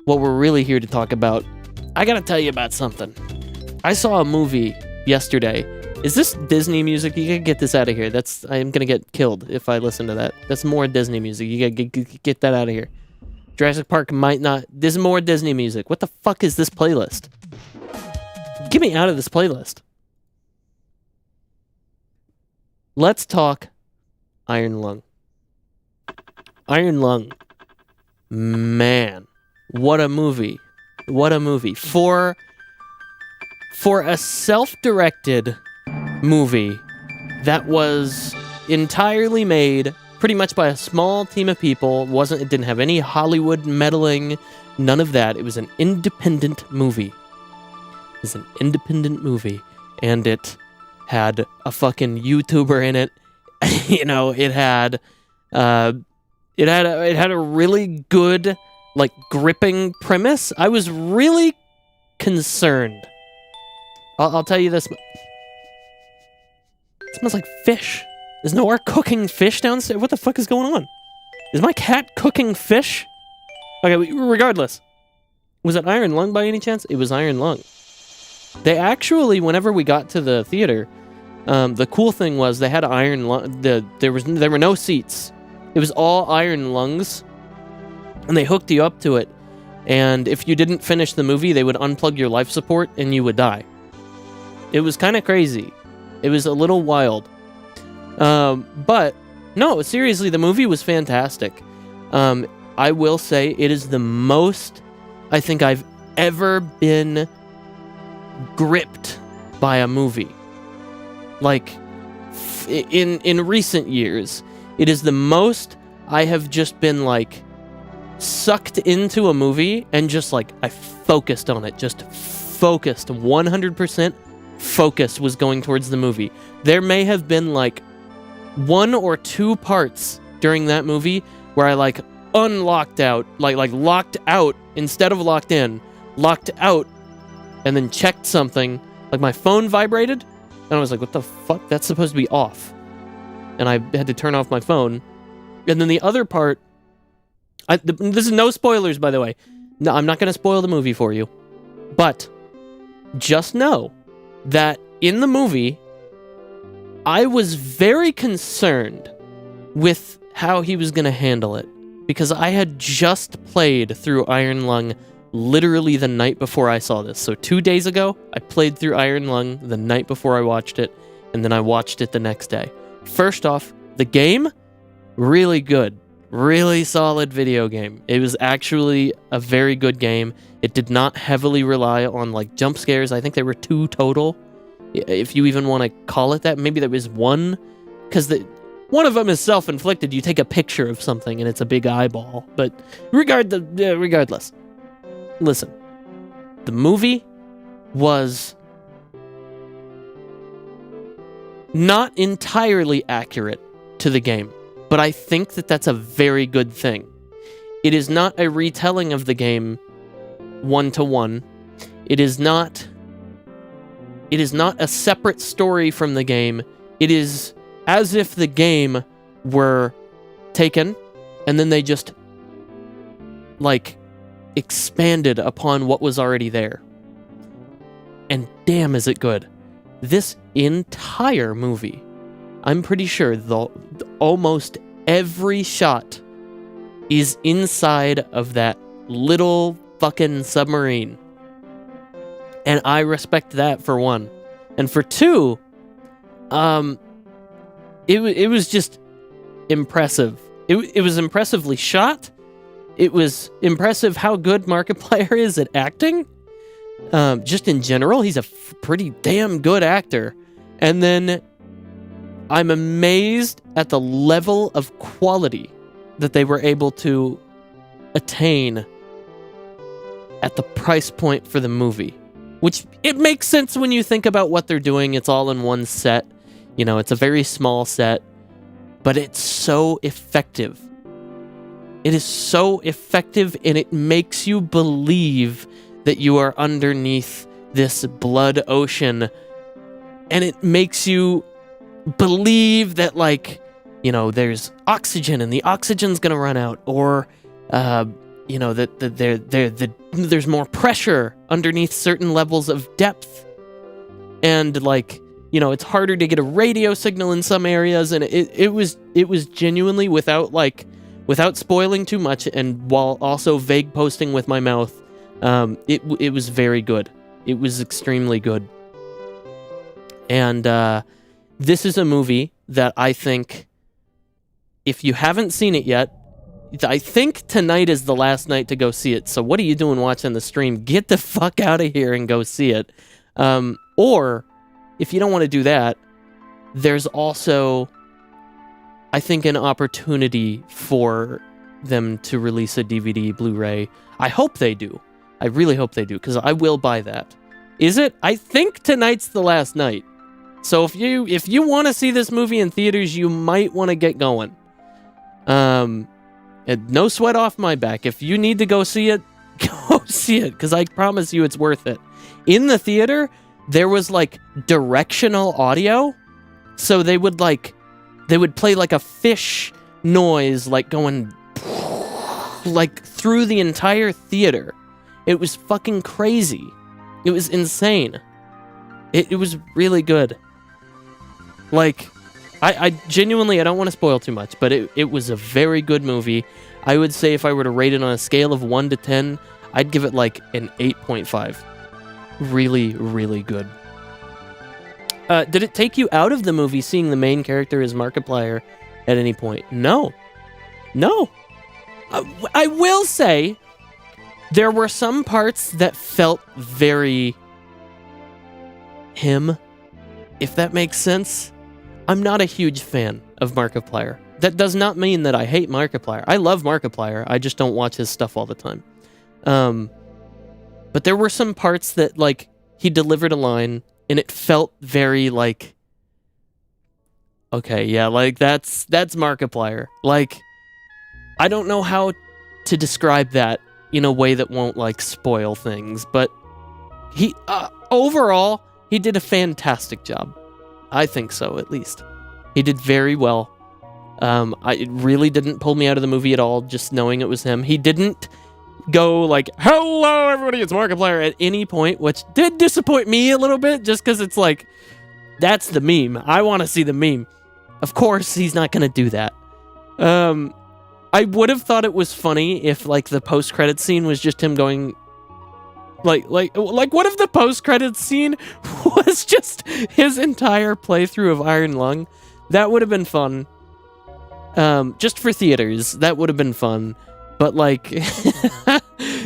what we're really here to talk about, I gotta tell you about something. I saw a movie yesterday. Is this Disney music? You gotta get this out of here. I'm gonna get killed if I listen to that. That's more Disney music. You gotta get that out of here. Jurassic Park might not. This is more Disney music. What the fuck is this playlist? Get me out of this playlist. Let's talk Iron Lung. Iron Lung. Man, what a movie. What a movie. For a self-directed movie that was entirely made pretty much by a small team of people. It didn't have any Hollywood meddling, none of that. It was an independent movie. And it had a fucking YouTuber in it. You know, it had a really good, like, gripping premise. I was really concerned. I'll tell you this. It smells like fish. Is Noir cooking fish downstairs? What the fuck is going on? Is my cat cooking fish? Okay, regardless. Was it Iron Lung by any chance? It was Iron Lung. They actually, whenever we got to the theater, the cool thing was they had Iron Lung. There were no seats. It was all Iron Lungs, and they hooked you up to it. And if you didn't finish the movie, they would unplug your life support and you would die. It was kind of crazy. It was a little wild. But no, seriously, the movie was fantastic. I will say it is the most I think I've ever been gripped by a movie. Like, in recent years, it is the most I have just been, like, sucked into a movie and just, like, I focused on it. Just focused. 100% focus was going towards the movie. There may have been, like, 1 or 2 parts during that movie where I, like, unlocked out, like locked out instead of locked in, locked out, and then checked something. Like, my phone vibrated, and I was like, what the fuck? That's supposed to be off. And I had to turn off my phone. And then the other part, this is no spoilers, by the way. No, I'm not going to spoil the movie for you. But just know that in the movie, I was very concerned with how he was going to handle it. Because I had just played through Iron Lung literally the night before I saw this. So 2 days ago, I played through Iron Lung the night before I watched it, and then I watched it the next day. First off, the game, really good. Really solid video game. It was actually a very good game. It did not heavily rely on, like, jump scares. I think there were 2 total, if you even want to call it that. Maybe there was 1, because one of them is self-inflicted. You take a picture of something and it's a big eyeball. But regardless, listen, the movie was not entirely accurate to the game, but I think that that's a very good thing. It is not a retelling of the game 1-to-1. It is not a separate story from the game. It is as if the game were taken and then they just, like, expanded upon what was already there. And damn, is it good. This entire movie, I'm pretty sure almost every shot is inside of that little fucking submarine. And I respect that, for one. And for two, it was just impressive. It was impressively shot. It was impressive how good Markiplier is at acting. Just in general, he's a pretty damn good actor. And then I'm amazed at the level of quality that they were able to attain at the price point for the movie. Which, it makes sense when you think about what they're doing. It's all in one set. You know, it's a very small set. But it's so effective. It is so effective, and it makes you believe that you are underneath this blood ocean. And it makes you believe that, like, you know, there's oxygen and the oxygen's gonna run out. Or, there's more pressure underneath certain levels of depth, and like, it's harder to get a radio signal in some areas, and it was genuinely, without spoiling too much and while also vague posting with my mouth, it was very good. It was extremely good. And this is a movie that I think, if you haven't seen it yet, I think tonight is the last night to go see it. So what are you doing watching the stream? Get the fuck out of here and go see it. Or if you don't want to do that, there's also, I think, an opportunity for them to release a DVD, Blu-ray. I hope they do. I really hope they do, because I will buy that. Is it? I think tonight's the last night. So if you want to see this movie in theaters, you might want to get going. And no sweat off my back. If you need to go see it, go see it, because I promise you it's worth it. In the theater, there was like directional audio, so they would play like a fish noise, like going like through the entire theater. It was fucking crazy. It was insane. It was really good. Like, I genuinely, I don't want to spoil too much, but it was a very good movie. I would say if I were to rate it on a scale of 1 to 10, I'd give it like an 8.5. Really, really good. Did it take you out of the movie seeing the main character as Markiplier at any point? No. I will say there were some parts that felt very him, if that makes sense. I'm not a huge fan of Markiplier. That does not mean that I hate Markiplier. I love Markiplier. I just don't watch his stuff all the time. But there were some parts that, like, he delivered a line, and it felt very, like, okay, yeah, like, that's Markiplier. Like, I don't know how to describe that in a way that won't, like, spoil things, but he, overall, he did a fantastic job. I think so, at least. He did very well. It really didn't pull me out of the movie at all, just knowing it was him. He didn't go like, hello, everybody, it's Markiplier at any point, which did disappoint me a little bit, just because it's like, that's the meme. I want to see the meme. Of course, he's not going to do that. I would have thought it was funny if, like, the post-credit scene was just him going, like, what if the post-credits scene was just his entire playthrough of Iron Lung? That would have been fun. Just for theaters, that would have been fun. But, like,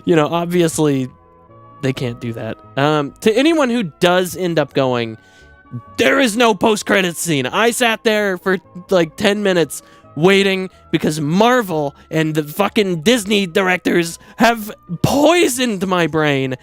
obviously, they can't do that. To anyone who does end up going, there is no post-credits scene. I sat there for, like, 10 minutes waiting because Marvel and the fucking Disney directors have poisoned my brain.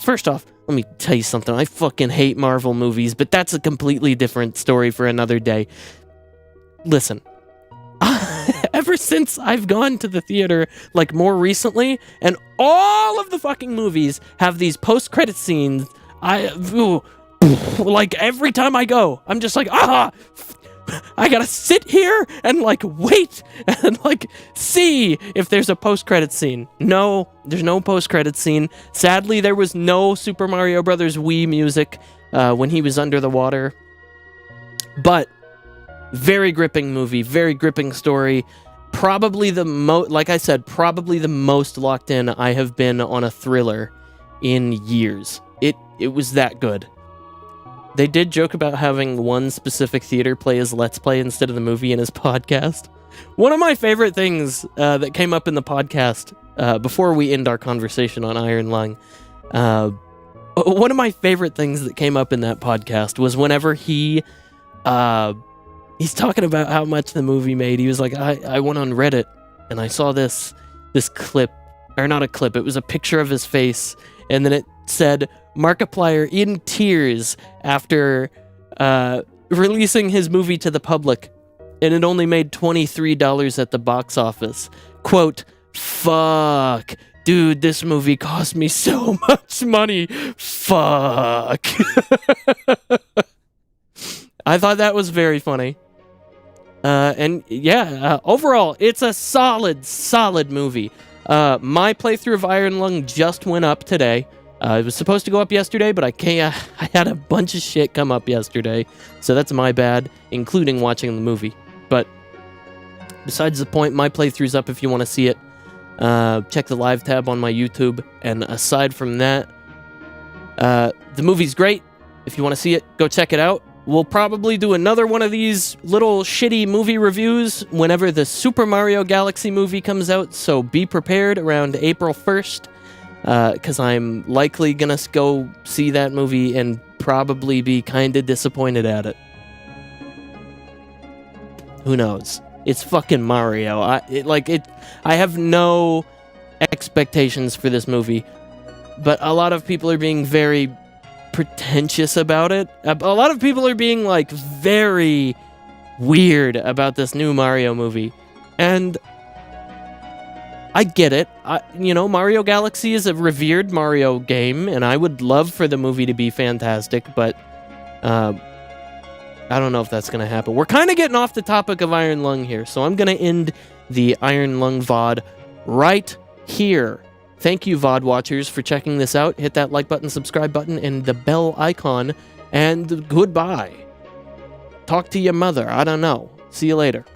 First off, let me tell you something. I fucking hate Marvel movies, but that's a completely different story for another day. Listen, ever since I've gone to the theater, like, more recently, and all of the fucking movies have these post-credit scenes, like, every time I go, I'm just like, I gotta sit here and, like, wait and, like, see if there's a post-credit scene. No, there's no post-credit scene. Sadly, there was no Super Mario Brothers Wii music when he was under the water. But very gripping movie, very gripping story. Probably like I said, probably the most locked in I have been on a thriller in years. It was that good. They did joke about having one specific theater play his Let's Play instead of the movie in his podcast. One of my favorite things that came up in the podcast, before we end our conversation on Iron Lung, one of my favorite things that came up in that podcast was whenever he's talking about how much the movie made. He was like, I went on Reddit and I saw this clip, or not a clip, it was a picture of his face, and then it said, Markiplier in tears after releasing his movie to the public, and it only made $23 at the box office. Quote, fuck, dude, this movie cost me so much money. Fuck. I thought that was very funny. And yeah, overall, it's a solid movie. My playthrough of Iron Lung just went up today. It was supposed to go up yesterday, but I can't. I had a bunch of shit come up yesterday, so that's my bad, including watching the movie. But besides the point, my playthrough's up if you want to see it. Check the live tab on my YouTube. And aside from that, the movie's great. If you want to see it, go check it out. We'll probably do another one of these little shitty movie reviews whenever the Super Mario Galaxy movie comes out, so be prepared around April 1st, because I'm likely gonna go see that movie and probably be kind of disappointed at it. Who knows? It's fucking Mario. I have no expectations for this movie, but a lot of people are being very pretentious about it. A lot of people are being like very weird about this new Mario movie, and I get it. Mario Galaxy is a revered Mario game, and I would love for the movie to be fantastic, but I don't know if that's going to happen. We're kind of getting off the topic of Iron Lung here, so I'm going to end the Iron Lung VOD right here. Thank you, VOD watchers, for checking this out. Hit that like button, subscribe button, and the bell icon, and goodbye. Talk to your mother. I don't know. See you later.